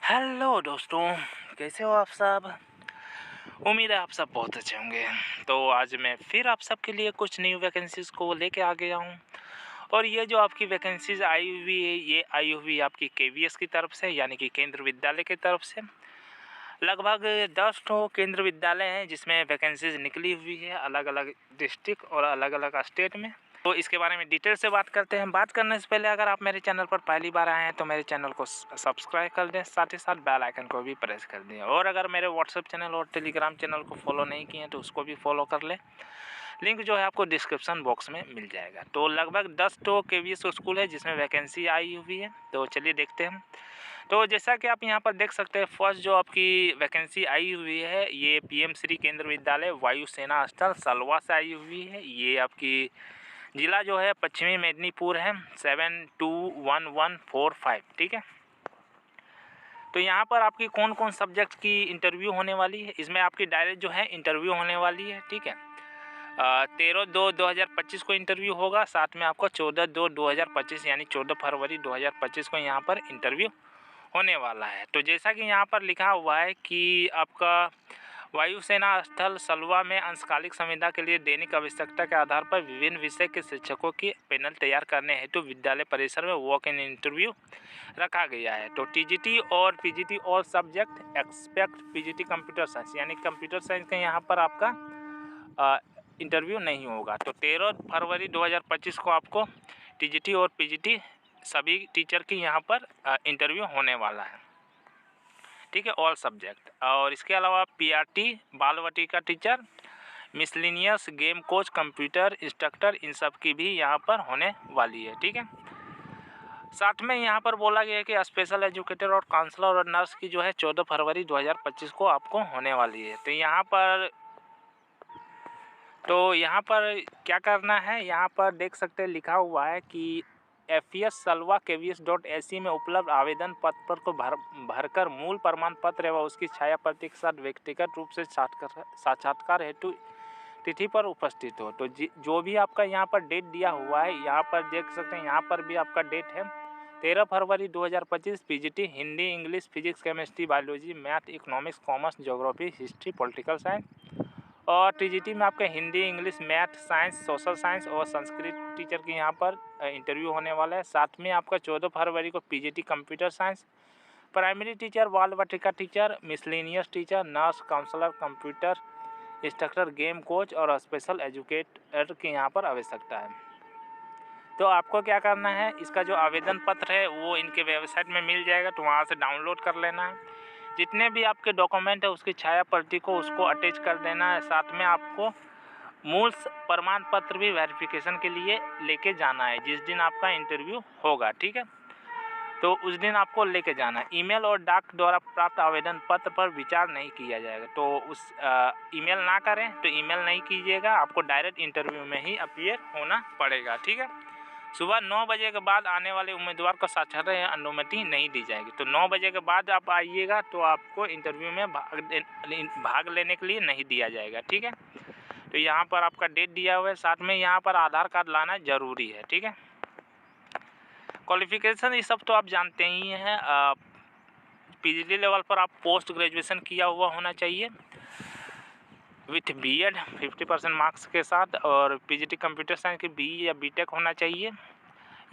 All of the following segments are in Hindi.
हेलो दोस्तों, कैसे हो आप सब? उम्मीद है आप सब बहुत अच्छे होंगे। तो आज मैं फिर आप सबके लिए कुछ न्यू वैकेंसीज़ को लेके आ गया हूँ और ये जो आपकी वैकेंसीज़ आई हुई है, ये आई हुई आपकी केवीएस की तरफ से, यानी कि केंद्र विद्यालय की तरफ से। लगभग 10 ठो केंद्र विद्यालय हैं जिसमें वैकेंसीज़ निकली हुई है अलग अलग डिस्ट्रिक्ट और अलग अलग स्टेट में। तो इसके बारे में डिटेल से बात करते हैं। बात करने से पहले अगर आप मेरे चैनल पर पहली बार आए हैं तो मेरे चैनल को सब्सक्राइब कर दें, साथ ही साथ बेल आइकन को भी प्रेस कर दें। और अगर मेरे व्हाट्सएप चैनल और टेलीग्राम चैनल को फॉलो नहीं किए हैं तो उसको भी फॉलो कर लें। लिंक जो है आपको डिस्क्रिप्शन बॉक्स में मिल जाएगा। तो लगभग 10 तो केवीएस स्कूल है जिसमें वैकेंसी आई हुई है। तो चलिए देखते हैं। तो जैसा कि आप यहाँ पर देख सकते हैं, फर्स्ट जो आपकी वैकेंसी आई हुई है ये पीएम श्री केंद्र विद्यालय वायुसेना स्थल सलवा से आई हुई है। ये आपकी ज़िला जो है पश्चिमी मेदिनीपुर है, 721145। ठीक है। तो यहाँ पर आपकी कौन कौन सब्जेक्ट की इंटरव्यू होने वाली है, इसमें आपकी डायरेक्ट जो है इंटरव्यू होने वाली है। ठीक है। 13/2/2025 को इंटरव्यू होगा, साथ में आपको 14/2/2025 यानी 14 फरवरी 2025 को यहाँ पर इंटरव्यू होने वाला है। तो जैसा कि यहाँ पर लिखा हुआ है कि आपका वायुसेना स्थल सलवा में अंशकालिक संविदा के लिए दैनिक आवश्यकता के आधार पर विभिन्न विषय के शिक्षकों की पैनल तैयार करने हेतु विद्यालय परिसर में वॉक इन इंटरव्यू रखा गया है। तो टीजीटी और पीजीटी और subject expect PGT computer science, यानी कंप्यूटर साइंस का यहाँ पर आपका इंटरव्यू नहीं होगा। तो 13 फरवरी 2025 को आपको टीजीटी और पीजीटी सभी टीचर की यहाँ पर इंटरव्यू होने वाला है। ठीक है, ऑल सब्जेक्ट। और इसके अलावा पीआरटी बाल का teacher, miscellaneous game coach, computer instructor, इन सब की भी यहाँ पर होने वाली है। ठीक है। साथ में यहाँ पर बोला गया है कि स्पेशल एजुकेटर और काउंसलर और नर्स की जो है 14 फरवरी 2025 को आपको होने वाली है। तो यहाँ पर क्या करना है, यहाँ पर देख सकते हैं लिखा हुआ है कि FES-salva-kvs.ac में उपलब्ध आवेदन पत्र को भरकर मूल प्रमाण पत्र एवं उसकी छाया प्रति के साथ व्यक्तिगत रूप से साक्षात्कार हेतु तिथि पर उपस्थित हो। तो जो भी आपका यहाँ पर डेट दिया हुआ है, यहाँ पर देख सकते हैं, यहाँ पर भी आपका डेट है 13 फरवरी 2025। PGT Hindi, English, physics, chemistry, biology, math, economics, commerce, geography, history, political science. और टीजीटी में आपका Hindi, English, math, science, social science और संस्कृत टीचर की यहाँ पर इंटरव्यू होने वाला है। साथ में आपका 14 फरवरी को PGT computer science, primary teacher, Bal Vatika teacher, miscellaneous teacher, nurse, counsellor, computer instructor, game coach और स्पेशल एजुकेटर की यहाँ पर आवश्यकता है। तो आपको क्या करना है, इसका जो आवेदन पत्र है वो इनके वेबसाइट में मिल जाएगा, तो वहाँ से डाउनलोड कर लेना है। जितने भी आपके डॉक्यूमेंट है उसकी छाया प्रति को उसको अटैच कर देना है। साथ में आपको मूल प्रमाण पत्र भी वेरिफिकेशन के लिए लेके जाना है जिस दिन आपका इंटरव्यू होगा। ठीक है। तो उस दिन आपको लेके जाना है। ईमेल और डाक द्वारा प्राप्त आवेदन पत्र पर विचार नहीं किया जाएगा। तो उस ईमेल ना करें, तो ईमेल नहीं कीजिएगा, आपको डायरेक्ट इंटरव्यू में ही अपीयर होना पड़ेगा। ठीक है। सुबह 9 बजे के बाद आने वाले उम्मीदवार को साक्षात्कार या अनुमति नहीं दी जाएगी। तो 9 बजे के बाद आप आइएगा तो आपको इंटरव्यू में भाग लेने के लिए नहीं दिया जाएगा। ठीक है। तो यहाँ पर आपका डेट दिया हुआ है, साथ में यहाँ पर आधार कार्ड लाना ज़रूरी है। ठीक है। क्वालिफिकेशन ये सब तो आप जानते ही हैं। पीजीटी लेवल पर आप पोस्ट ग्रेजुएशन किया हुआ होना चाहिए विथ बीएड 50% मार्क्स के साथ, और पीजीटी कंप्यूटर साइंस की बीई या बीटेक होना चाहिए,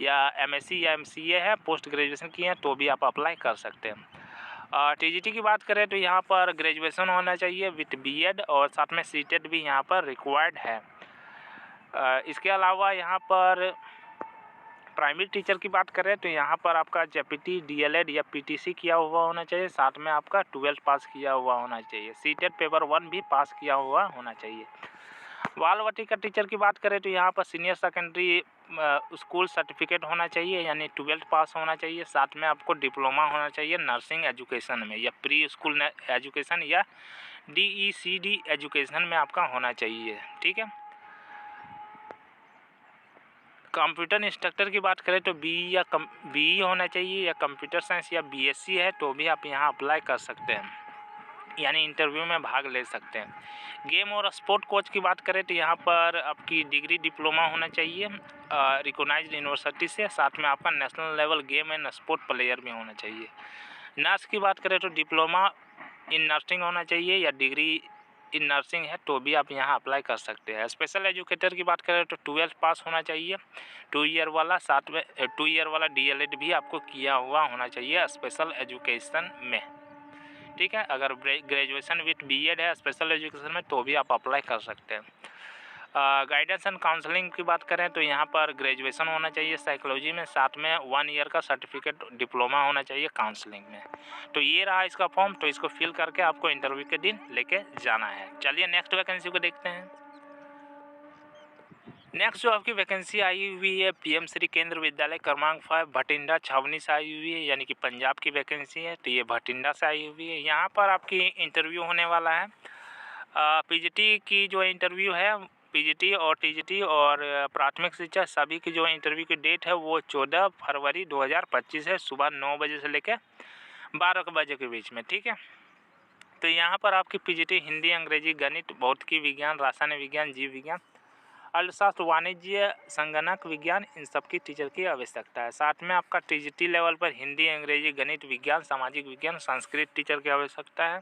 या एमएससी या एमसीए है, पोस्ट ग्रेजुएशन किए हैं तो भी आप अप्लाई कर सकते हैं। टीजीटी की बात करें तो यहाँ पर ग्रेजुएशन होना चाहिए विथ बीएड, और साथ में सीटेट भी यहाँ पर रिक्वायर्ड है। इसके अलावा यहाँ पर प्राइमरी टीचर की बात करें तो यहाँ पर आपका जेपीटी, डीएलएड या पीटीसी किया हुआ होना चाहिए, साथ में आपका 12th पास किया हुआ होना चाहिए, सीटेट पेपर 1 भी पास किया हुआ होना चाहिए। बाल वाटिका टीचर की बात करें तो यहाँ पर सीनियर सेकेंडरी स्कूल सर्टिफिकेट होना चाहिए, यानी 12th पास होना चाहिए, साथ में आपको डिप्लोमा होना चाहिए नर्सिंग एजुकेशन में, या प्री स्कूल एजुकेशन या DECD एजुकेशन में आपका होना चाहिए। ठीक है। कंप्यूटर इंस्ट्रक्टर की बात करें तो बीई होना चाहिए, या कंप्यूटर साइंस या बीएससी है तो भी आप यहाँ अप्लाई कर सकते हैं, यानी इंटरव्यू में भाग ले सकते हैं। गेम और स्पोर्ट कोच की बात करें तो यहाँ पर आपकी डिग्री डिप्लोमा होना चाहिए रिकॉग्नाइज्ड यूनिवर्सिटी से, साथ में आपका national level game and sport player भी होना चाहिए। नर्स की बात करें तो डिप्लोमा इन नर्सिंग होना चाहिए या डिग्री इन नर्सिंग है तो भी आप यहाँ अप्लाई कर सकते हैं। स्पेशल एजुकेटर की बात करें तो 12th पास होना चाहिए, 2 ईयर वाला, साथ में 2 ईयर वाला DLED भी आपको किया हुआ होना चाहिए स्पेशल एजुकेशन में, ठीक है। अगर ग्रेजुएशन विथ BEd है स्पेशल एजुकेशन में तो भी आप अप्लाई कर सकते हैं। गाइडेंस एंड काउंसलिंग की बात करें तो यहाँ पर ग्रेजुएशन होना चाहिए साइकोलॉजी में, साथ में 1 ईयर का सर्टिफिकेट डिप्लोमा होना चाहिए काउंसलिंग में। तो ये रहा इसका फॉर्म, तो इसको फिल करके आपको इंटरव्यू के दिन लेके जाना है। चलिए नेक्स्ट वैकेंसी को देखते हैं। नेक्स्ट जो आपकी वैकेंसी आई हुई है PM श्री केंद्र विद्यालय क्रमांक 5 भटिंडा छावनी से आई हुई है, यानी कि पंजाब की वैकेंसी है। तो ये भटिंडा से आई हुई है। यहाँ पर आपकी इंटरव्यू होने वाला है। PGT की जो इंटरव्यू है, PGT और TGT और प्राथमिक शिक्षा सभी की जो इंटरव्यू की डेट है वो 14 फरवरी 2025 है, सुबह 9 बजे से लेकर 12 बजे के बीच में, ठीक है। तो यहाँ पर आपकी PGT हिंदी, अंग्रेजी, गणित, भौतिकी विज्ञान, रासायनिक विज्ञान, जीव विज्ञान, अर्थशास्त्र, वाणिज्य, संगणक विज्ञान, इन सब की टीचर की आवश्यकता है। साथ में आपका TGT लेवल पर हिंदी, अंग्रेजी, गणित, विज्ञान, सामाजिक विज्ञान, संस्कृत टीचर की आवश्यकता है।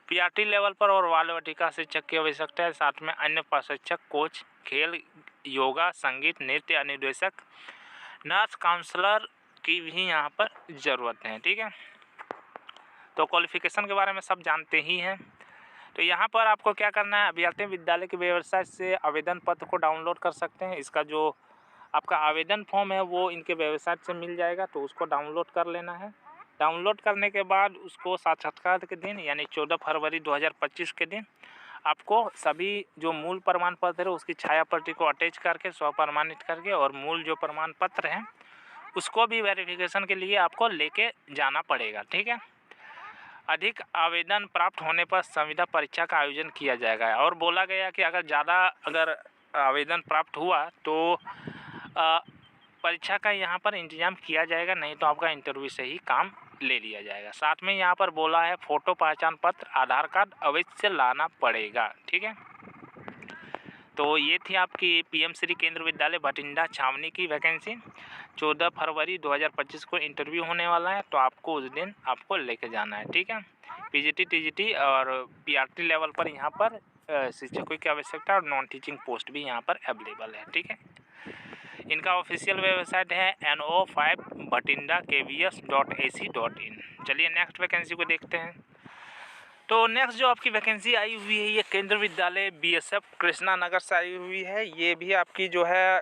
PRT लेवल पर और बाल वाटिका शिक्षक की आवश्यकता है। साथ में अन्य प्रशिक्षक, कोच, खेल, योगा, संगीत, नृत्य अनुदेशक, नर्स, काउंसलर की भी यहाँ पर ज़रूरत है, ठीक है। तो क्वालिफिकेशन के बारे में सब जानते ही हैं। तो यहाँ पर आपको क्या करना है, अभ्यर्थी विद्यालय की वेबसाइट से आवेदन पत्र को डाउनलोड कर सकते हैं। इसका जो आपका आवेदन फॉर्म है वो इनके वेबसाइट से मिल जाएगा, तो उसको डाउनलोड कर लेना है। डाउनलोड करने के बाद उसको साक्षात्कार के दिन यानी 14 फरवरी 2025 के दिन आपको सभी जो मूल प्रमाण पत्र है उसकी छाया प्रति को अटैच करके स्वप्रमाणित करके और मूल जो प्रमाण पत्र है उसको भी वेरिफिकेशन के लिए आपको लेके जाना पड़ेगा, ठीक है। अधिक आवेदन प्राप्त होने पर संविदा परीक्षा का आयोजन किया जाएगा। और बोला गया कि अगर आवेदन प्राप्त हुआ तो परीक्षा का यहाँ पर इंतजाम किया जाएगा, नहीं तो आपका इंटरव्यू से ही काम ले लिया जाएगा। साथ में यहाँ पर बोला है फ़ोटो पहचान पत्र, आधार कार्ड अवश्य लाना पड़ेगा, ठीक है। तो ये थी आपकी PM श्री केंद्र विद्यालय भटिंडा छावनी की वैकेंसी। 14 फरवरी 2025 को इंटरव्यू होने वाला है, तो आपको उस दिन आपको लेके जाना है, ठीक है। PGT, TGT और PRT लेवल पर यहाँ पर शिक्षकों की आवश्यकता और नॉन टीचिंग पोस्ट भी यहाँ पर अवेलेबल है, ठीक है। इनका ऑफिशियल वेबसाइट है no5bhatinda.kvs.ac.in। चलिए नेक्स्ट वैकेंसी को देखते हैं। तो नेक्स्ट जो आपकी वैकेंसी आई हुई है ये केंद्र विद्यालय BSF कृष्णा नगर से आई हुई है। ये भी आपकी जो है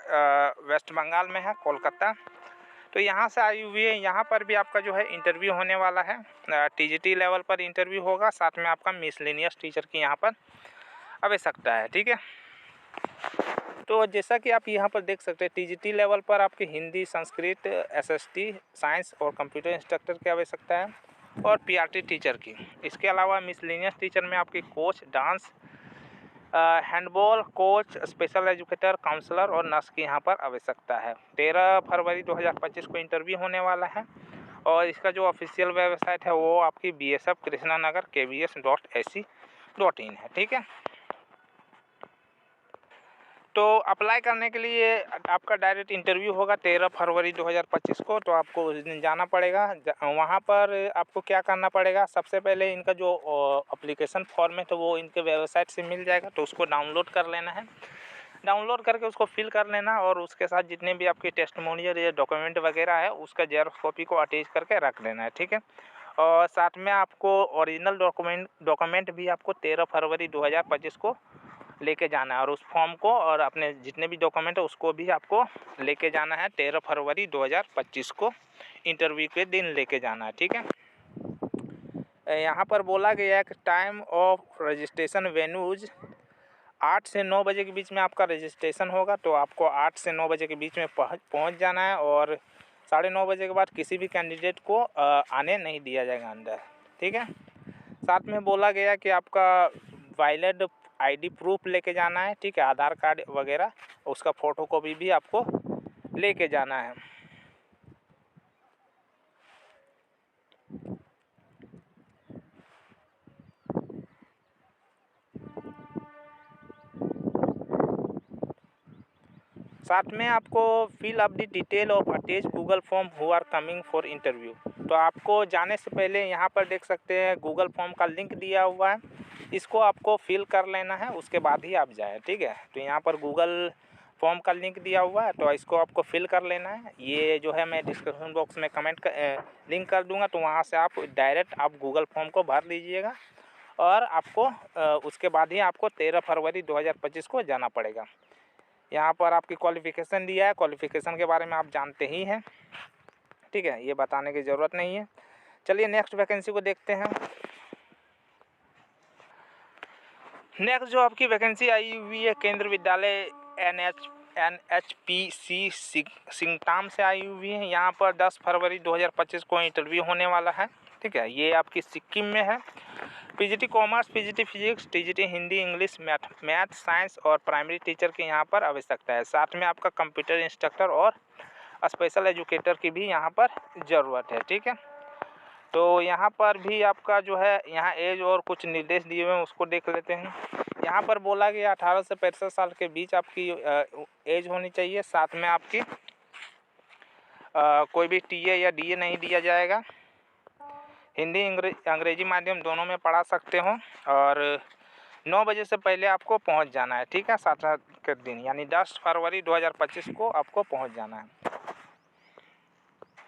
वेस्ट बंगाल में है, कोलकाता। तो यहाँ से आई हुई है। यहाँ पर भी आपका जो है इंटरव्यू होने वाला है। TGT लेवल पर इंटरव्यू होगा, साथ में आपका मिसलेनियस टीचर की यहाँ पर आवश्यकता है, ठीक है। तो जैसा कि आप यहाँ पर देख सकते हैं TGT लेवल पर आपकी हिंदी, संस्कृत, SST, साइंस और कंप्यूटर इंस्ट्रक्टर की आवश्यकता है और PRT टीचर की। इसके अलावा मिसलेनियस टीचर में आपकी coach, dance, handball coach, special educator, counsellor और नर्स की यहाँ पर आवश्यकता है। 13 फरवरी 2025 को इंटरव्यू होने वाला है और इसका जो ऑफिशियल वेबसाइट है वो आपकी BSF कृष्णा नगर kvs.ac.in है, ठीक है। तो अप्लाई करने के लिए आपका डायरेक्ट इंटरव्यू होगा 13 फरवरी 2025 को। तो आपको उस दिन जाना पड़ेगा। वहाँ पर आपको क्या करना पड़ेगा, सबसे पहले इनका जो एप्लीकेशन फॉर्म है तो वो इनके वेबसाइट से मिल जाएगा, तो उसको डाउनलोड कर लेना है। डाउनलोड करके उसको फिल कर लेना और उसके साथ जितने भी आपके टेस्टिमोनियल या डॉक्यूमेंट वगैरह है उसका जेरॉक्स कॉपी को अटैच करके रख लेना है, ठीक है। और साथ में आपको ओरिजिनल डॉक्यूमेंट भी आपको 13 फरवरी 2025 को लेके जाना है और उस फॉर्म को और अपने जितने भी डॉक्यूमेंट है उसको भी आपको लेके जाना है 13 फरवरी 2025 को इंटरव्यू के दिन लेके जाना है, ठीक है। यहाँ पर बोला गया है कि टाइम ऑफ रजिस्ट्रेशन वेन्यूज 8 से 9 बजे के बीच में आपका रजिस्ट्रेशन होगा। तो आपको 8 से 9 बजे के बीच में पहुँच जाना है और 9:30 बजे के बाद किसी भी कैंडिडेट को आने नहीं दिया जाएगा अंदर, ठीक है। साथ में बोला गया कि आपका वैलिड ID प्रूफ लेके जाना है, ठीक है। आधार कार्ड वगैरह उसका फ़ोटोकॉपी भी आपको लेके जाना है। साथ में आपको fill up the detail of attach Google form who are coming for interview. तो आपको जाने से पहले यहाँ पर देख सकते हैं गूगल फॉर्म का लिंक दिया हुआ है, इसको आपको फिल कर लेना है, उसके बाद ही आप जाएँ, ठीक है। तो यहाँ पर गूगल फॉर्म का लिंक दिया हुआ है, तो इसको आपको फिल कर लेना है। ये जो है मैं डिस्क्रिप्शन बॉक्स में लिंक कर दूंगा, तो वहाँ से आप डायरेक्ट आप गूगल फॉर्म को भर लीजिएगा और आपको उसके बाद ही आपको 13 फरवरी 2025 को जाना पड़ेगा। यहाँ पर आपकी क्वालिफ़िकेशन दिया है, क्वालिफ़िकेशन के बारे में आप जानते ही हैं, ठीक है, ये बताने की ज़रूरत नहीं है। चलिए नेक्स्ट वैकेंसी को देखते हैं। नेक्स्ट जो आपकी वैकेंसी आई हुई है केंद्रीय विद्यालय NHPC सिंगताम से आई हुई है। यहाँ पर 10 फरवरी 2025 को इंटरव्यू होने वाला है, ठीक है। ये आपकी सिक्किम में है। PGT commerce, PGT physics, TGT Hindi, English, math, science और प्राइमरी टीचर की यहाँ पर आवश्यकता है। साथ में आपका कंप्यूटर इंस्ट्रक्टर और स्पेशल एजुकेटर की भी यहाँ पर ज़रूरत है, ठीक है। तो यहाँ पर भी आपका जो है यहाँ एज और कुछ निर्देश दिए हुए हैं, उसको देख लेते हैं। यहाँ पर बोला गया 18 से 65 साल के बीच आपकी एज होनी चाहिए। साथ में आपकी कोई भी TA या DA नहीं दिया जाएगा। हिंदी अंग्रेजी माध्यम दोनों में पढ़ा सकते हो और 9 बजे से पहले आपको पहुँच जाना है, ठीक है। 7 के दिन यानी 10 फरवरी 2025 को आपको पहुँच जाना है।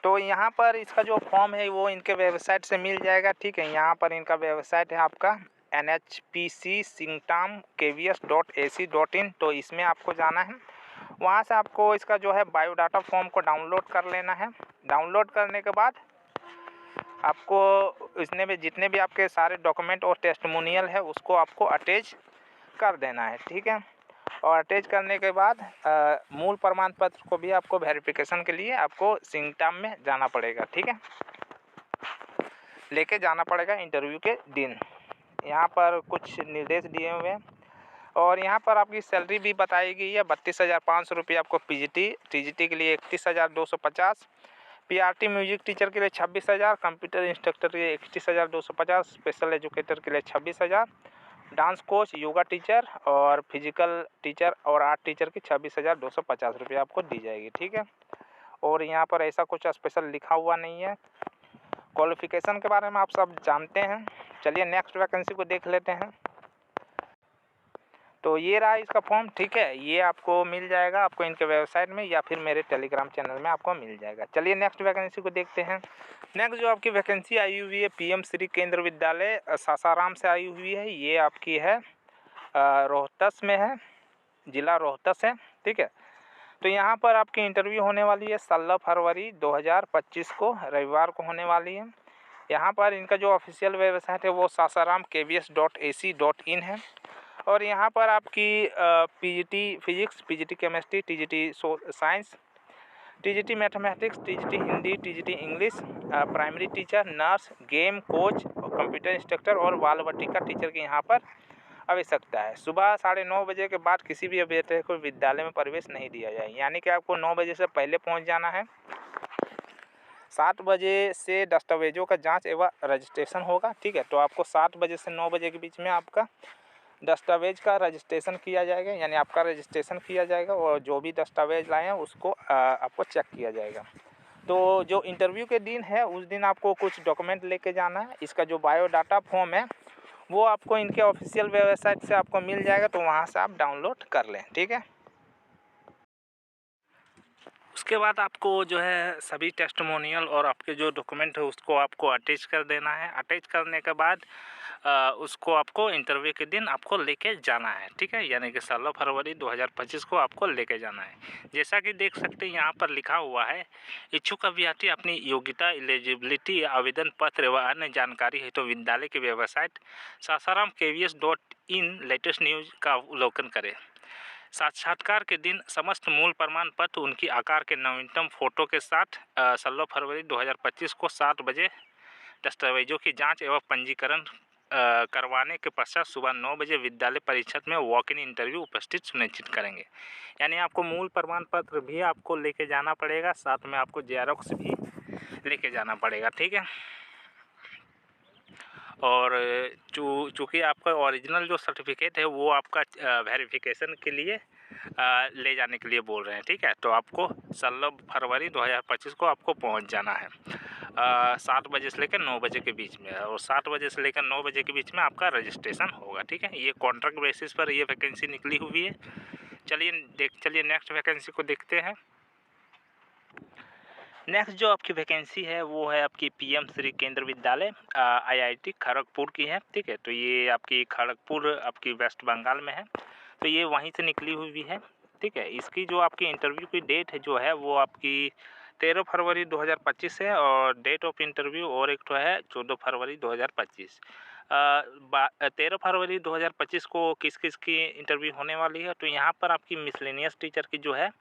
तो यहाँ पर इसका जो फॉर्म है वो इनके वेबसाइट से मिल जाएगा, ठीक है। यहाँ पर इनका वेबसाइट है आपका NHPC-KVS.AC.in। तो इसमें आपको जाना है, वहाँ से आपको इसका जो है बायोडाटा फॉर्म को डाउनलोड कर लेना है। डाउनलोड करने के बाद आपको इसमें भी जितने भी आपके सारे डॉक्यूमेंट और टेस्टिमोनियल है उसको आपको अटैच कर देना है, ठीक है। और अटैच करने के बाद मूल प्रमाण पत्र को भी आपको वेरिफिकेशन के लिए आपको सिंगताम में जाना पड़ेगा, ठीक है, लेके जाना पड़ेगा इंटरव्यू के दिन। यहाँ पर कुछ निर्देश दिए हुए हैं और यहाँ पर आपकी सैलरी भी बताई गई है। 32,500 रुपये आपको TGT के लिए 31,250, PRT म्यूजिक टीचर के लिए 26,000, कंप्यूटर इंस्ट्रक्टर के लिए 31,250, स्पेशल एजुकेटर के लिए 26,000, डांस कोच, योगा टीचर और फिजिकल टीचर और आर्ट टीचर की 26,250 रुपये आपको दी जाएगी, ठीक है। और यहाँ पर ऐसा कुछ स्पेशल लिखा हुआ नहीं है। क्वालिफ़िकेशन के बारे में आप सब जानते हैं। चलिए नेक्स्ट वैकेंसी को देख लेते हैं। तो ये रहा इसका फॉर्म, ठीक है। ये आपको मिल जाएगा आपको इनके वेबसाइट में या फिर मेरे टेलीग्राम चैनल में आपको मिल जाएगा। चलिए नेक्स्ट वैकेंसी को देखते हैं। नेक्स्ट जो आपकी वैकेंसी आई हुई है PM श्री केंद्र विद्यालय सासाराम से आई हुई है। ये आपकी है रोहतस में है, ज़िला रोहतस है, ठीक है। तो यहाँ पर आपकी इंटरव्यू होने वाली है 16 फरवरी 2025 को, रविवार को होने वाली है। यहाँ पर इनका जो ऑफिशियल वेबसाइट है वो sasaram.kvs.ac.in है। और यहाँ पर आपकी PGT physics, PGT chemistry, TGT science, TGT mathematics, TGT Hindi, TGT English, primary teacher, nurse, game coach, computer instructor और बाल वाटिका टीचर की यहाँ पर आवश्यकता है। सुबह 9:30 बजे के बाद किसी भी अभ्यर्थी को विद्यालय में प्रवेश नहीं दिया जाए, यानी कि आपको 9 बजे से पहले पहुँच जाना है। 7 बजे से दस्तावेजों का जांच एवं रजिस्ट्रेशन होगा, ठीक है। तो आपको 7 बजे से 9 बजे के बीच में आपका दस्तावेज का रजिस्ट्रेशन किया जाएगा, यानी आपका रजिस्ट्रेशन किया जाएगा और जो भी दस्तावेज लाए हैं उसको आपको चेक किया जाएगा। तो जो इंटरव्यू के दिन है उस दिन आपको कुछ डॉक्यूमेंट लेके जाना है। इसका जो बायोडाटा फॉर्म है वो आपको इनके ऑफिशियल वेबसाइट से आपको मिल जाएगा, तो वहाँ से आप डाउनलोड कर लें, ठीक है। उसके बाद आपको जो है सभी टेस्टिमोनियल और आपके जो डॉक्यूमेंट है उसको आपको अटैच कर देना है। अटैच करने के बाद उसको आपको इंटरव्यू के दिन आपको लेके जाना है, ठीक है, यानी कि 16 फरवरी 2025 को आपको लेके जाना है। जैसा कि देख सकते हैं यहाँ पर लिखा हुआ है, इच्छुक अभ्यर्थी अपनी योग्यता, एलिजिबिलिटी, आवेदन पत्र व अन्य जानकारी हेतु विद्यालय की वेबसाइट sasaram.kvs.in लेटेस्ट न्यूज़ का अवलोकन करें। साक्षात्कार के दिन समस्त मूल प्रमाण पत्र उनकी आकार के नवीनतम फोटो के साथ 16 फरवरी 2025 को 7 बजे दस्तावेजों की जांच एवं पंजीकरण करवाने के पश्चात सुबह 9 बजे विद्यालय परिषद में वॉक इन इंटरव्यू उपस्थित सुनिश्चित करेंगे। यानी आपको मूल प्रमाण पत्र भी आपको लेके जाना पड़ेगा, साथ में आपको जेरॉक्स भी लेके जाना पड़ेगा, ठीक है। और चूँकि आपका ओरिजिनल जो सर्टिफिकेट है वो आपका वेरिफिकेशन के लिए ले जाने के लिए बोल रहे हैं, ठीक है। तो आपको 16 फरवरी 2025 को आपको पहुंच जाना है। 7 बजे से लेकर 9 बजे के बीच में, और 7 बजे से लेकर 9 बजे के बीच में आपका रजिस्ट्रेशन होगा। ठीक है, ये कॉन्ट्रैक्ट बेसिस पर ये वैकेंसी निकली हुई है। चलिए नेक्स्ट वैकेंसी को देखते हैं। नेक्स्ट जो आपकी वैकेंसी है वो है आपकी पीएम श्री केंद्र विद्यालय आईआईटी खड़गपुर की है। ठीक है, तो ये आपकी खड़गपुर आपकी वेस्ट बंगाल में है, तो ये वहीं से निकली हुई है। ठीक है, इसकी जो आपकी इंटरव्यू की डेट है जो है वो आपकी 13 फरवरी 2025 है, और डेट ऑफ इंटरव्यू और एक तो है 14 फरवरी 2025। 13 फरवरी 2025 को किस किस की इंटरव्यू होने वाली है, तो यहाँ पर आपकी मिसलेनियस टीचर की जो है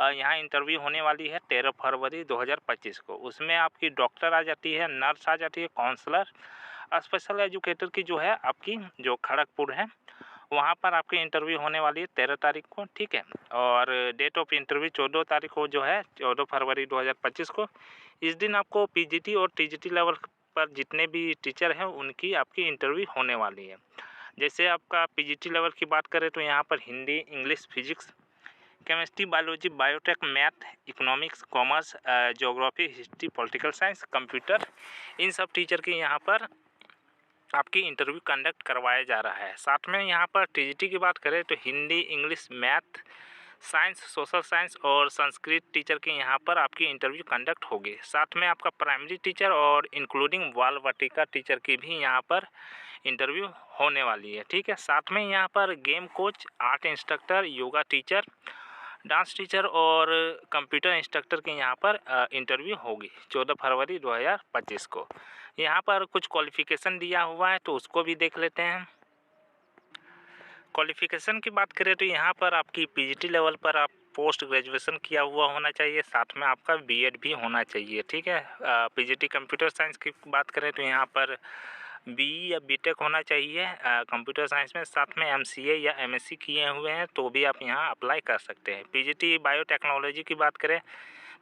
यहाँ इंटरव्यू होने वाली है 13 फरवरी 2025 को। उसमें आपकी डॉक्टर आ जाती है, नर्स आ जाती है, काउंसलर, स्पेशल एजुकेटर की जो है आपकी जो खड़गपुर है वहाँ पर आपकी इंटरव्यू होने वाली है 13 तारीख को। ठीक है, और डेट ऑफ इंटरव्यू 14 तारीख को जो है 14 फरवरी 2025 को। इस दिन आपको पीजीटी और टीजीटी लेवल पर जितने भी टीचर हैं उनकी आपकी इंटरव्यू होने वाली है। जैसे आपका पीजीटी लेवल की बात करें तो यहाँ पर Hindi, English, physics, chemistry, biology, biotech, math, economics, commerce, geography, history, political science, computer, इन सब टीचर के यहाँ पर आपकी इंटरव्यू कंडक्ट करवाया जा रहा है। साथ में यहाँ पर टीजीटी की बात करें तो Hindi, English, math, science, social science और संस्कृत टीचर के यहाँ पर आपकी इंटरव्यू कंडक्ट होगी। साथ में आपका प्राइमरी टीचर और इंक्लूडिंग बाल वाटिका टीचर की भी यहाँ पर इंटरव्यू होने वाली है। ठीक है, साथ में यहाँ पर game coach, art instructor, yoga teacher, dance teacher और कंप्यूटर इंस्ट्रक्टर के यहाँ पर इंटरव्यू होगी 14 फरवरी 2025 को। यहाँ पर कुछ क्वालिफ़िकेशन दिया हुआ है तो उसको भी देख लेते हैं। क्वालिफ़िकेशन की बात करें तो यहाँ पर आपकी पीजीटी लेवल पर आप पोस्ट ग्रेजुएशन किया हुआ होना चाहिए, साथ में आपका बीएड भी होना चाहिए। ठीक है, पीजीटी कंप्यूटर साइंस की बात करें तो यहाँ पर बीई या बीटेक होना चाहिए कंप्यूटर साइंस में, साथ में एमसीए या एमएससी किए हुए हैं तो भी आप यहाँ अप्लाई कर सकते हैं। पीजीटी बायोटेक्नोलॉजी की बात करें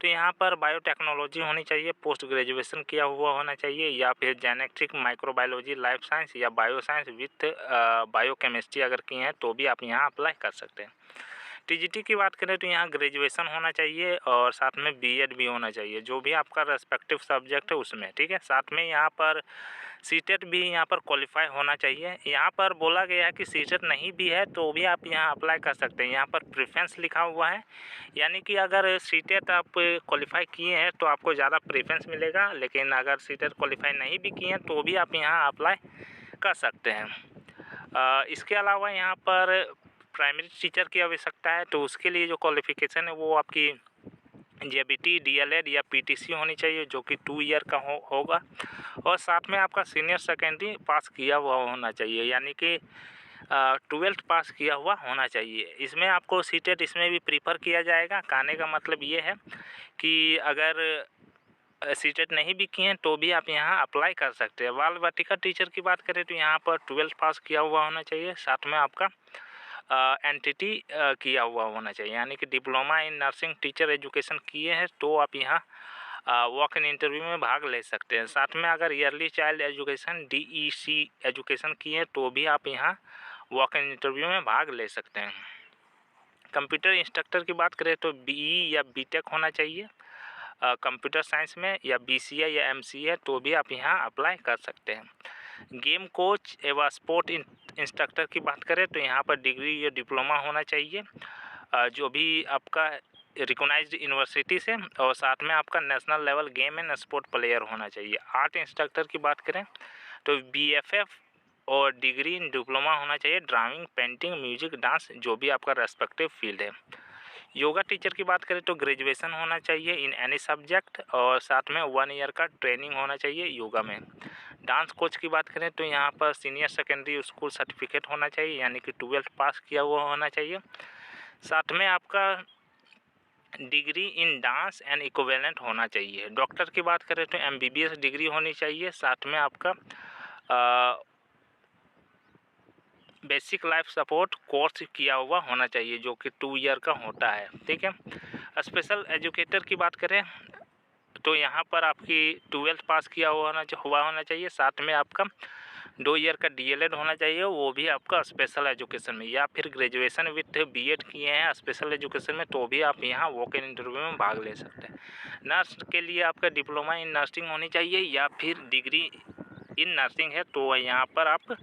तो यहाँ पर बायोटेक्नोलॉजी होनी चाहिए, पोस्ट ग्रेजुएशन किया हुआ होना चाहिए, या फिर जेनेटिक, माइक्रोबायोलॉजी, लाइफ साइंस या बायो साइंस विथ बायोकेमिस्ट्री अगर किए हैं तो भी आप यहाँ अप्लाई कर सकते हैं। टीजीटी की बात करें तो यहाँ ग्रेजुएशन होना चाहिए और साथ में बीएड भी होना चाहिए, जो भी आपका रेस्पेक्टिव सब्जेक्ट है उसमें। ठीक है, साथ में यहाँ पर सीटेट भी यहाँ पर क्वालिफाई होना चाहिए। यहाँ पर बोला गया है कि सीटेट नहीं भी है तो भी आप यहाँ अप्लाई कर सकते हैं। यहाँ पर प्रेफरेंस लिखा हुआ है, यानी कि अगर सीटेट आप क्वालिफाई किए हैं तो आपको ज़्यादा प्रेफरेंस मिलेगा, लेकिन अगर सीटेट क्वालिफाई नहीं भी किए हैं तो भी आप यहाँ अप्लाई कर सकते हैं। इसके अलावा यहाँ पर प्राइमरी टीचर की आवश्यकता है तो उसके लिए जो क्वालिफ़िकेशन है वो आपकी जेबीटी, डीएलएड या पीटीसी होनी चाहिए, जो कि 2 ईयर का होगा, और साथ में आपका सीनियर सेकेंडरी पास किया हुआ होना चाहिए, यानी कि 12th पास किया हुआ होना चाहिए। इसमें आपको सीटेट इसमें भी प्रीफर किया जाएगा। कहने का मतलब ये है कि अगर सीटेट नहीं भी किए हैं तो भी आप यहाँ अप्लाई कर सकते हैं। बाल वाटिका टीचर की बात करें तो यहाँ पर 12th पास किया हुआ होना चाहिए, साथ में आपका एनटीटी किया हुआ होना चाहिए, यानी कि diploma in nursing teacher education किए हैं तो आप यहाँ वॉक इन इंटरव्यू में भाग ले सकते हैं। साथ में अगर yearly child education DEC education किए हैं तो भी आप यहाँ वॉक इन इंटरव्यू में भाग ले सकते हैं। कंप्यूटर इंस्ट्रक्टर की बात करें तो बीई या बीटेक होना चाहिए कंप्यूटर साइंस में, या बीसीए या एमसीए तो भी आप यहाँ अप्लाई कर सकते हैं। गेम कोच एवं स्पोर्ट इंस्ट्रक्टर की बात करें तो यहाँ पर डिग्री या डिप्लोमा होना चाहिए जो भी आपका रिकॉग्नाइज्ड यूनिवर्सिटी से, और साथ में आपका national level game and sport player होना चाहिए। आर्ट इंस्ट्रक्टर की बात करें तो बीएफएफ और डिग्री इन डिप्लोमा होना चाहिए, ड्राइंग, पेंटिंग, म्यूजिक, डांस, जो भी आपका रेस्पेक्टिव फील्ड है। योगा टीचर की बात करें तो ग्रेजुएशन होना चाहिए इन एनी सब्जेक्ट, और साथ में 1 ईयर का ट्रेनिंग होना चाहिए योगा में। डांस कोच की बात करें तो यहाँ पर सीनियर सेकेंडरी स्कूल सर्टिफिकेट होना चाहिए, यानी कि 12th पास किया हुआ होना चाहिए। साथ में आपका degree in dance and equivalent होना चाहिए। डॉक्टर की बात करें तो एमबीबीएस डिग्री होनी चाहिए, साथ में आपका बेसिक लाइफ सपोर्ट कोर्स किया हुआ होना चाहिए, जो कि 2 ईयर का होता है। ठीक है, स्पेशल एजुकेटर की बात करें तो यहाँ पर आपकी 12th पास किया हुआ होना चाहिए, साथ में आपका 2 ईयर का डीएलएड होना चाहिए, वो भी आपका स्पेशल एजुकेशन में, या फिर ग्रेजुएशन विथ बीएड किए हैं स्पेशल एजुकेशन में, तो भी आप यहाँ वॉक इन इंटरव्यू में भाग ले सकते हैं। नर्स के लिए आपका डिप्लोमा इन नर्सिंग होनी चाहिए या फिर डिग्री इन नर्सिंग है, तो यहाँ पर आप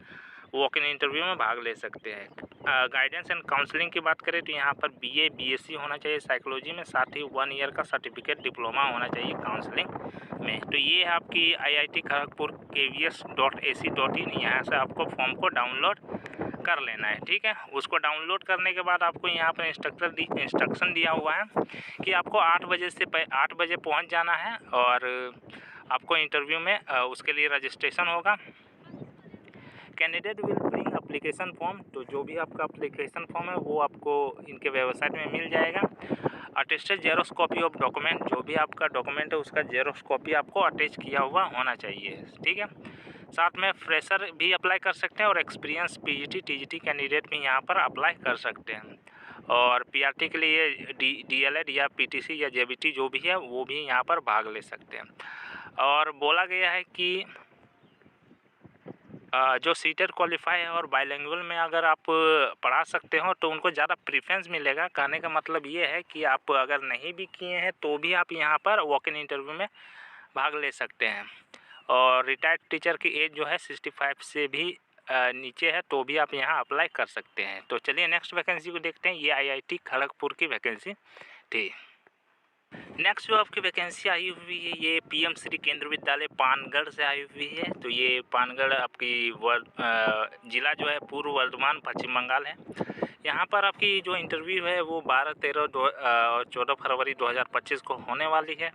वॉक इन इंटरव्यू में भाग ले सकते हैं। गाइडेंस एंड काउंसलिंग की बात करें तो यहाँ पर बीए बीएससी होना चाहिए साइकोलॉजी में, साथ ही 1 ईयर का सर्टिफिकेट डिप्लोमा होना चाहिए काउंसलिंग में। तो ये है आपकी IIT खड़गपुर kvs.ac.in, यहाँ से आपको फॉर्म को डाउनलोड कर लेना है, ठीक है। उसको डाउनलोड करने के बाद आपको यहाँ पर इंस्ट्रक्शन दिया हुआ है कि आपको 8 बजे पहुँच जाना है, और आपको इंटरव्यू में उसके लिए रजिस्ट्रेशन होगा। Candidate will bring application form, तो जो भी आपका अप्लीकेशन फॉर्म है वो आपको इनके वेबसाइट में मिल जाएगा। Attested xerox copy of document, जो भी आपका डॉक्यूमेंट है उसका जेरोक्स कॉपी आपको अटैच किया हुआ होना चाहिए, ठीक है। साथ में फ्रेशर भी अप्लाई कर सकते हैं और एक्सपीरियंस PGT TGT कैंडिडेट भी यहाँ पर अप्लाई कर सकते हैं। और PRT के लिए DLED या PTC या JBT जो भी है वो भी यहाँ पर भाग ले सकते हैं। और बोला गया है कि जो सीटेट क्वालिफाई है और बाइलिंगुअल में अगर आप पढ़ा सकते हो तो उनको ज़्यादा प्रेफरेंस मिलेगा। कहने का मतलब ये है कि आप अगर नहीं भी किए हैं तो भी आप यहाँ पर वॉक इन इंटरव्यू में भाग ले सकते हैं। और रिटायर्ड टीचर की एज जो है 65 से भी नीचे है तो भी आप यहाँ अप्लाई कर सकते हैं। तो चलिए नेक्स्ट वैकेंसी को देखते हैं। ये IIT खड़गपुर की वैकेंसी थी। नेक्स्ट जो आपकी वैकेंसी आई हुई है ये PM श्री केंद्र विद्यालय पानगढ़ से आई हुई है। तो ये पानगढ़ आपकी ज़िला जो है पूर्व वर्धमान पश्चिम बंगाल है। यहाँ पर आपकी जो इंटरव्यू है वो 12, 13 और 14 फरवरी 2025 को होने वाली है।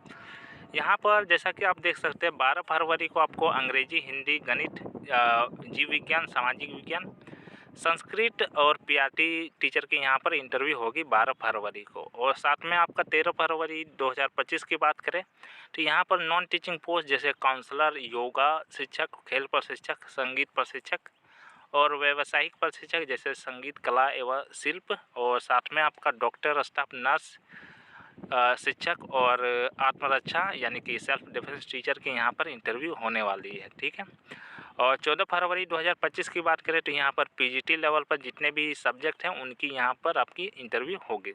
यहाँ पर जैसा कि आप देख सकते हैं 12 फरवरी को आपको अंग्रेजी, हिंदी, गणित, जीव विज्ञान, सामाजिक विज्ञान, संस्कृत और PRT टीचर की यहाँ पर इंटरव्यू होगी 12 फरवरी को। और साथ में आपका 13 फरवरी 2025 की बात करें तो यहाँ पर नॉन टीचिंग पोस्ट जैसे काउंसलर, योगा शिक्षक, खेल प्रशिक्षक, संगीत प्रशिक्षक और व्यावसायिक प्रशिक्षक जैसे संगीत, कला एवं शिल्प, और साथ में आपका डॉक्टर, स्टाफ नर्स, शिक्षक और आत्मरक्षा यानी कि सेल्फ डिफेंस टीचर की यहाँ पर इंटरव्यू होने वाली है, ठीक है। और 14 फरवरी 2025 की बात करें तो यहाँ पर PGT लेवल पर जितने भी सब्जेक्ट हैं उनकी यहाँ पर आपकी इंटरव्यू होगी।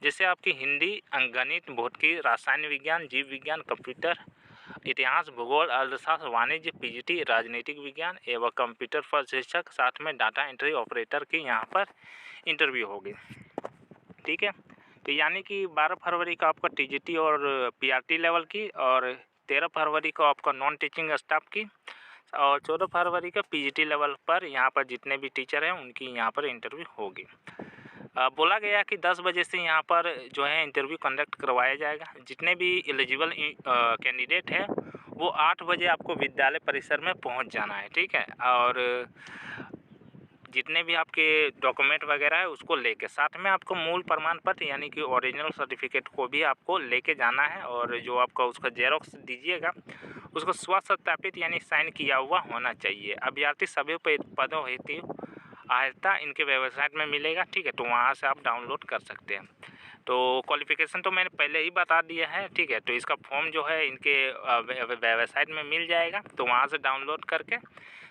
जैसे आपकी हिंदी, गणित, भौतिकी, रसायन विज्ञान, जीव विज्ञान, कंप्यूटर, इतिहास, भूगोल, अर्थशास्त्र, वाणिज्य, PGT, राजनीतिक विज्ञान एवं कंप्यूटर प्रशिक्षक, साथ में डाटा एंट्री ऑपरेटर की यहाँ पर इंटरव्यू होगी, ठीक है। तो यानी कि 12 फरवरी को आपका TGT और PRT लेवल की, और 13 फरवरी को आपका नॉन टीचिंग स्टाफ की, और 14 फरवरी का PGT लेवल पर यहाँ पर जितने भी टीचर हैं उनकी यहाँ पर इंटरव्यू होगी। बोला गया कि 10 बजे से यहाँ पर जो है इंटरव्यू कंडक्ट करवाया जाएगा। जितने भी एलिजिबल कैंडिडेट हैं वो 8 बजे आपको विद्यालय परिसर में पहुँच जाना है, ठीक है। और जितने भी आपके डॉक्यूमेंट वगैरह है उसको लेके, साथ में आपको मूल प्रमाण पत्र यानी कि ओरिजिनल सर्टिफिकेट को भी आपको लेके जाना है, और जो आपका उसका जेरोक्स दीजिएगा उसको स्व सत्यापित यानी साइन किया हुआ होना चाहिए। अभ्यर्थी सभी पदों हेतु आयता इनके वेबसाइट में मिलेगा, ठीक है। तो वहाँ से आप डाउनलोड कर सकते हैं। तो क्वालिफ़िकेशन तो मैंने पहले ही बता दिया है, ठीक है। तो इसका फॉर्म जो है इनके वेबसाइट में मिल जाएगा, तो वहाँ से डाउनलोड करके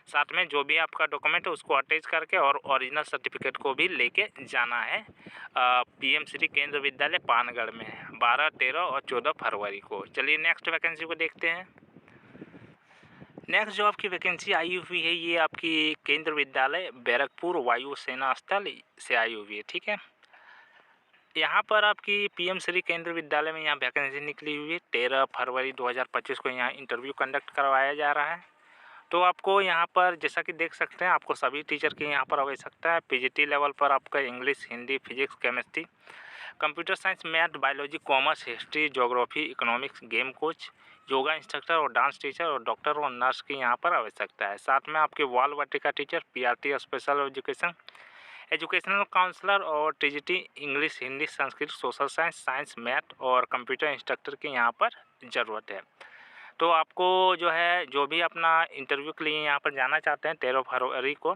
साथ में जो भी आपका डॉक्यूमेंट है उसको अटैच करके और ओरिजिनल सर्टिफिकेट को भी लेके जाना है PM श्री केंद्र विद्यालय पानगढ़ में 12, 13 और 14 फरवरी को। चलिए नेक्स्ट वैकेंसी को देखते हैं। नेक्स्ट जो आपकी वैकेंसी आई हुई है ये आपकी केंद्र विद्यालय बैरकपुर वायु सेना स्थल से आई हुई है, ठीक है। यहाँ पर आपकी PM श्री केंद्र विद्यालय में यहाँ वैकेंसी निकली हुई है। 13 फरवरी 2025 को यहाँ इंटरव्यू कंडक्ट करवाया जा रहा है। तो आपको यहाँ पर जैसा कि देख सकते हैं आपको सभी टीचर की यहाँ पर आवश्यकता है। PGT लेवल पर आपका English, Hindi, physics, chemistry, computer science, math, biology, commerce, history, geography, economics, game coach, yoga instructor और डांस टीचर और डॉक्टर और नर्स की यहाँ पर आवश्यकता है। साथ में आपके Bal Vatika teacher, PRT special educational counsellor और TGT English, Hindi, Sanskrit, social science, science, math और कंप्यूटर इंस्ट्रक्टर की यहाँ पर ज़रूरत है। तो आपको जो है जो भी अपना इंटरव्यू के लिए यहाँ पर जाना चाहते हैं 13 फरवरी को,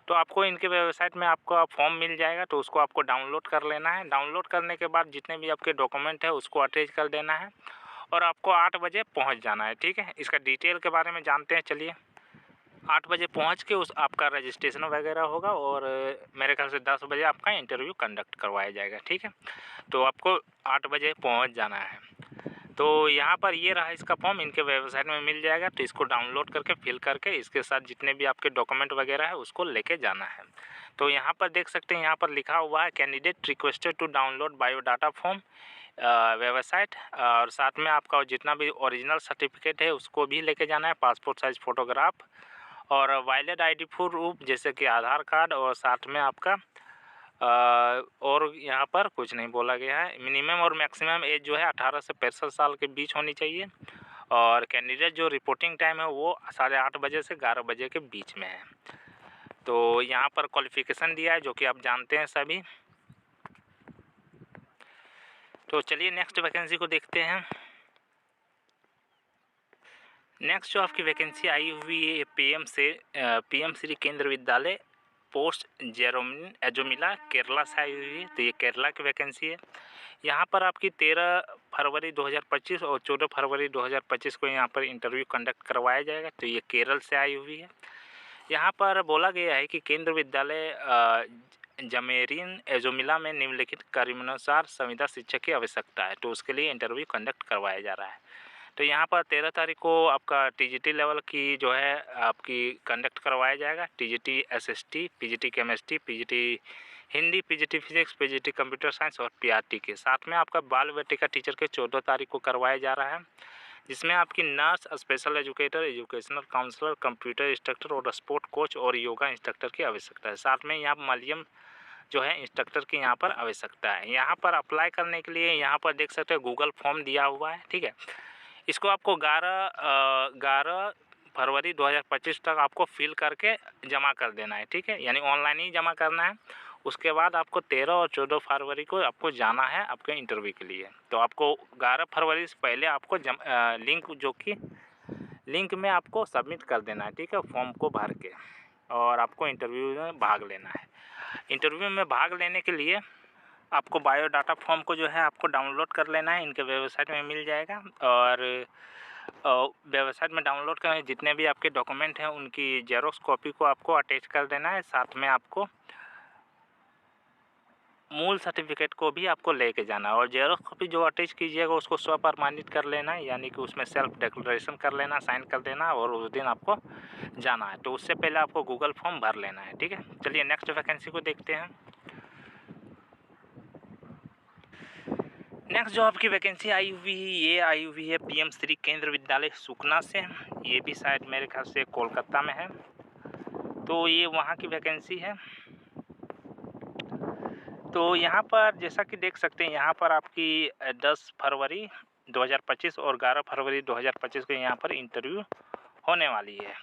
तो आपको इनके वेबसाइट में आपका फॉर्म मिल जाएगा, तो उसको आपको डाउनलोड कर लेना है। डाउनलोड करने के बाद जितने भी आपके डॉक्यूमेंट है उसको अटैच कर देना है और आपको 8 बजे पहुँच जाना है, ठीक है। इसका डिटेल के बारे में जानते हैं, चलिए 8 बजे पहुँच के उस आपका रजिस्ट्रेशन वगैरह होगा और मेरे ख्याल से 10 बजे आपका इंटरव्यू कंडक्ट करवाया जाएगा, ठीक है। तो आपको 8 बजे पहुँच जाना है। तो यहाँ पर ये रहा इसका फॉर्म, इनके वेबसाइट में मिल जाएगा, तो इसको डाउनलोड करके फिल करके इसके साथ जितने भी आपके डॉक्यूमेंट वगैरह है उसको लेके जाना है। तो यहाँ पर देख सकते हैं, यहाँ पर लिखा हुआ है candidate requested to download biodata form website, और साथ में आपका जितना भी ओरिजिनल सर्टिफिकेट है उसको भी लेके जाना है, पासपोर्ट साइज़ फ़ोटोग्राफ और वैलिड आईडी प्रूफ जैसे कि आधार कार्ड, और साथ में आपका और यहाँ पर कुछ नहीं बोला गया है। मिनिमम और मैक्सिमम एज जो है 18 से 65 साल के बीच होनी चाहिए, और कैंडिडेट जो रिपोर्टिंग टाइम है वो 8:30 बजे से 11 बजे के बीच में है। तो यहाँ पर क्वालिफ़िकेशन दिया है जो कि आप जानते हैं सभी। तो चलिए नेक्स्ट वैकेंसी को देखते हैं। नेक्स्ट जो आपकी वैकेंसी आई हुई है पीएम श्री केंद्र विद्यालय पोस्ट एजोमिला केरला से आई हुई है। तो ये केरला की वैकेंसी है। यहाँ पर आपकी 13 फरवरी 2025 और 14 फरवरी 2025 को यहाँ पर इंटरव्यू कंडक्ट करवाया जाएगा। तो ये केरल से आई हुई है। यहाँ पर बोला गया है कि केंद्र विद्यालय जमेरिन एजोमिला में निम्नलिखित कार्यानुसार संविदा शिक्षक की आवश्यकता है, तो उसके लिए इंटरव्यू कंडक्ट करवाया जा रहा है। तो यहाँ पर 13 तारीख को आपका टीजीटी लेवल की जो है आपकी कंडक्ट करवाया जाएगा। TGT SST, PGT chemistry, PGT Hindi, PGT physics, PGT computer science और पीआरटी के साथ में आपका बाल वाटिका टीचर के 14 तारीख को करवाया जा रहा है, जिसमें आपकी nurse, special educator, educational counsellor, computer instructor और स्पोर्ट कोच और योगा इंस्ट्रक्टर की आवश्यकता है। साथ में यहाँ मलयालम जो है इंस्ट्रक्टर की यहाँ पर आवश्यकता है। यहाँ पर अप्लाई करने के लिए यहाँ पर देख सकते हैं गूगल फॉर्म दिया हुआ है, ठीक है। इसको आपको 11 फरवरी 2025 तक आपको फिल करके जमा कर देना है, ठीक है, यानी ऑनलाइन ही जमा करना है। उसके बाद आपको 13 और 14 फरवरी को आपको जाना है आपके इंटरव्यू के लिए। तो आपको 11 फरवरी से पहले आपको लिंक जो कि लिंक में आपको सबमिट कर देना है, ठीक है, फॉर्म को भर के, और आपको इंटरव्यू में भाग लेना है। इंटरव्यू में भाग लेने के लिए आपको बायोडाटा फॉर्म को जो है आपको डाउनलोड कर लेना है, इनके वेबसाइट में मिल जाएगा। और वेबसाइट में डाउनलोड करने जितने भी आपके डॉक्यूमेंट हैं उनकी जेरोक्स कॉपी को आपको अटैच कर देना है। साथ में आपको मूल सर्टिफिकेट को भी आपको लेके जाना है, और जेरोक्स कॉपी जो अटैच कीजिएगा उसको स्वप्रमाणित कर लेना है, यानी कि उसमें सेल्फ डिक्लेरेशन कर लेना, साइन कर देना, और उस दिन आपको जाना है। तो उससे पहले आपको गूगल फॉर्म भर लेना है, ठीक है। चलिए नेक्स्ट वैकेंसी को देखते हैं। नेक्स्ट जो आपकी वैकेंसी आई हुई है ये आई हुई है पीएम श्री केंद्र विद्यालय सुकना से। ये भी शायद मेरे ख्याल से कोलकाता में है। तो ये वहाँ की वैकेंसी है। तो यहाँ पर जैसा कि देख सकते हैं, यहाँ पर आपकी 10 फरवरी 2025 और 11 फरवरी 2025 को यहाँ पर इंटरव्यू होने वाली है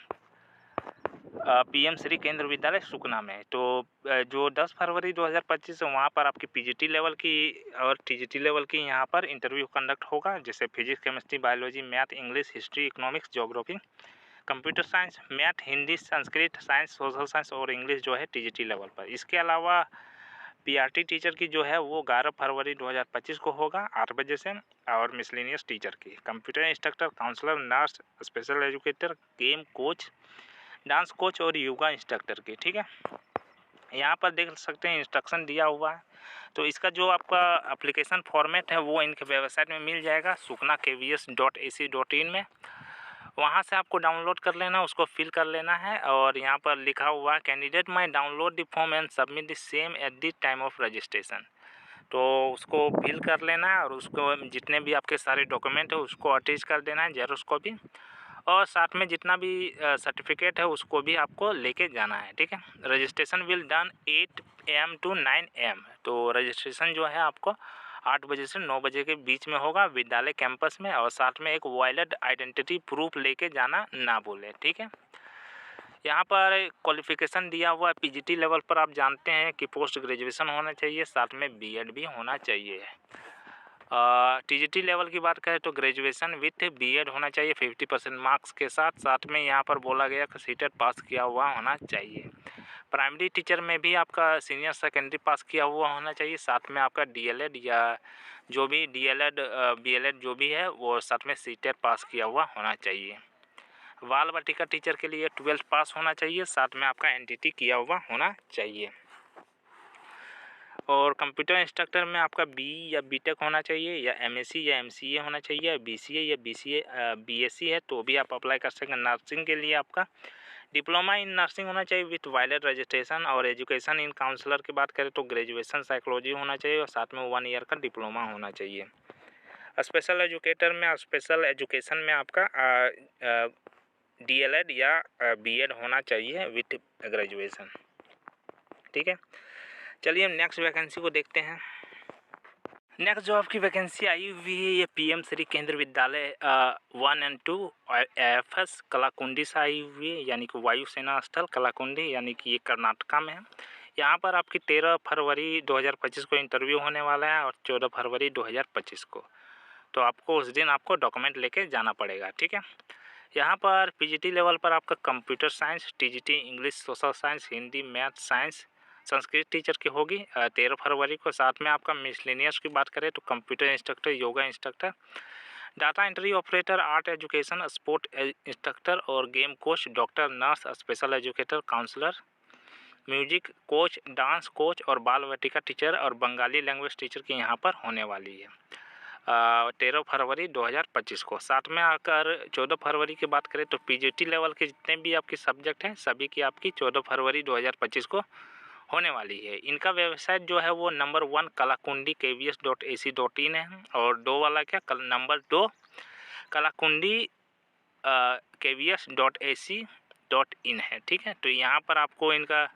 पीएम श्री केंद्र विद्यालय सुकना में। तो जो 10 फरवरी 2025 है वहाँ पर आपकी पीजीटी लेवल की और टीजीटी लेवल की यहाँ पर इंटरव्यू कंडक्ट होगा, जैसे physics, chemistry, biology, math, English, history, economics, geography, computer science, math, Hindi, Sanskrit, science, social science और इंग्लिश जो है टीजीटी लेवल पर। इसके अलावा पीआरटी टीचर की जो है वो 11 फरवरी 2025 को होगा 8 बजे से, और मिसलेनियस टीचर की, computer instructor, counsellor, nurse, special educator, game coach, dance coach और योगा इंस्ट्रक्टर की, ठीक है। यहाँ पर देख सकते हैं इंस्ट्रक्शन दिया हुआ है। तो इसका जो आपका एप्लीकेशन फॉर्मेट है वो इनके वेबसाइट में मिल जाएगा sukna.kvs.ac.in में। वहाँ से आपको डाउनलोड कर लेना, उसको फिल कर लेना है, और यहाँ पर लिखा हुआ है candidate my download the form and submit the same at the time of registration. तो उसको फिल कर लेना है, और उसको जितने भी आपके सारे डॉक्यूमेंट है उसको अटैच कर देना है, जेरोक्स कॉपी, और साथ में जितना भी सर्टिफिकेट है उसको भी आपको लेके जाना है, ठीक है। Registration will done 8 AM to 9 AM। तो रजिस्ट्रेशन जो है आपको 8 बजे से 9 बजे के बीच में होगा विद्यालय कैंपस में, और साथ में एक वैलिड आइडेंटिटी प्रूफ लेके जाना ना भूलें, ठीक है। यहाँ पर क्वालिफ़िकेशन दिया हुआ है पीजीटी लेवल पर, आप जानते हैं कि पोस्ट ग्रेजुएशन होना चाहिए, साथ में बीएड भी होना चाहिए। टीजीटी लेवल की बात करें तो ग्रेजुएशन विथ बीएड होना चाहिए 50% मार्क्स के साथ। साथ में यहाँ पर बोला गया कि सीटेट पास किया हुआ होना चाहिए। प्राइमरी टीचर में भी आपका सीनियर सेकेंडरी पास किया हुआ होना चाहिए, साथ में आपका डीएलएड या जो भी डीएलएड बीएलएड जो भी है वो साथ में सीटेट पास किया हुआ होना चाहिए। बाल वाटिका टीचर के लिए 12th पास होना चाहिए, साथ में आपका एनटीटी किया हुआ होना चाहिए। और कंप्यूटर इंस्ट्रक्टर में आपका बी या बीटेक होना चाहिए, या एमएससी या एमसीए होना चाहिए, या बीसीए या बीएससी है तो भी आप अप्लाई कर सकें। नर्सिंग के लिए आपका डिप्लोमा इन नर्सिंग होना चाहिए विथ वैलिड रजिस्ट्रेशन। और एजुकेशन इन काउंसलर की बात करें तो ग्रेजुएशन साइकोलॉजी होना चाहिए और साथ में 1 ईयर का डिप्लोमा होना चाहिए। स्पेशल एजुकेटर में स्पेशल एजुकेशन में आपका डीएलएड या बीएड होना चाहिए विथ ग्रेजुएशन। ठीक है, चलिए हम नेक्स्ट वैकेंसी को देखते हैं। नेक्स्ट जो आपकी वैकेंसी आई हुई है ये पीएम श्री केंद्र विद्यालय 1 और 2 एफएस कलाकुंडी से आई हुई है, यानी कि वायुसेना स्थल कलाकुंडी, यानी कि ये कर्नाटका में है। यहाँ पर आपकी 13 फरवरी 2025 को इंटरव्यू होने वाला है और 14 फरवरी 2025 को। तो आपको उस दिन आपको डॉक्यूमेंट लेके जाना पड़ेगा। ठीक है, यहाँ पर पीजीटी लेवल पर आपका computer science, TGT English, social science, Hindi, math, science, Sanskrit teacher की होगी 13 फरवरी को। साथ में आपका मिसलेनियस की बात करें तो computer instructor, yoga instructor, data entry operator, art education, sport instructor और game coach, doctor, nurse, special educator, counsellor, music coach, dance coach और बाल वाटिका टीचर और बंगाली लैंग्वेज टीचर की यहाँ पर होने वाली है 13 फरवरी 2025 को। साथ में आकर 14 फरवरी की बात करें तो पीजीटी लेवल के जितने भी आपके सब्जेक्ट हैं सभी की आपकी 14 फरवरी 2025 को होने वाली है। इनका वेबसाइट जो है वो नंबर 1 कलाकुंडी kvs.ac.in है और 2 वाला क्या नंबर 2 कलाकुंडी kvs.ac.in है। ठीक है, तो यहाँ पर आपको इनका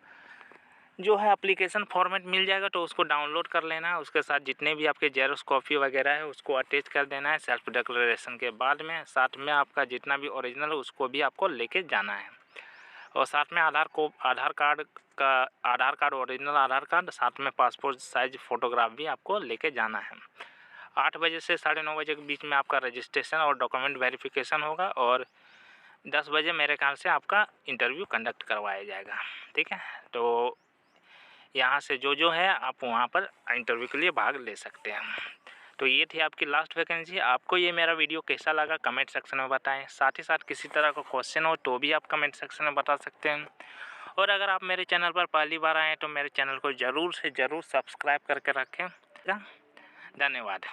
जो है एप्लीकेशन फॉर्मेट मिल जाएगा तो उसको डाउनलोड कर लेना है। उसके साथ जितने भी आपके जेरोक्स कॉपी वगैरह है उसको अटैच कर देना है सेल्फ डिक्लेरेशन के बाद में। साथ में आपका जितना भी ओरिजिनल है उसको भी आपको लेके जाना है। और साथ में आधार कार्ड ओरिजिनल आधार कार्ड, साथ में पासपोर्ट साइज फ़ोटोग्राफ भी आपको लेके जाना है। 8 बजे से 9:30 बजे के बीच में आपका रजिस्ट्रेशन और डॉक्यूमेंट वेरिफिकेशन होगा और 10 बजे मेरे ख्याल से आपका इंटरव्यू कंडक्ट करवाया जाएगा। ठीक है, तो यहाँ से जो है आप वहाँ पर इंटरव्यू के लिए भाग ले सकते हैं। तो ये थी आपकी लास्ट वैकेंसी। आपको ये मेरा वीडियो कैसा लगा कमेंट सेक्शन में बताएं। साथ ही साथ किसी तरह का क्वेश्चन हो तो भी आप कमेंट सेक्शन में बता सकते हैं। और अगर आप मेरे चैनल पर पहली बार आए तो मेरे चैनल को ज़रूर से ज़रूर सब्सक्राइब करके रखें। धन्यवाद।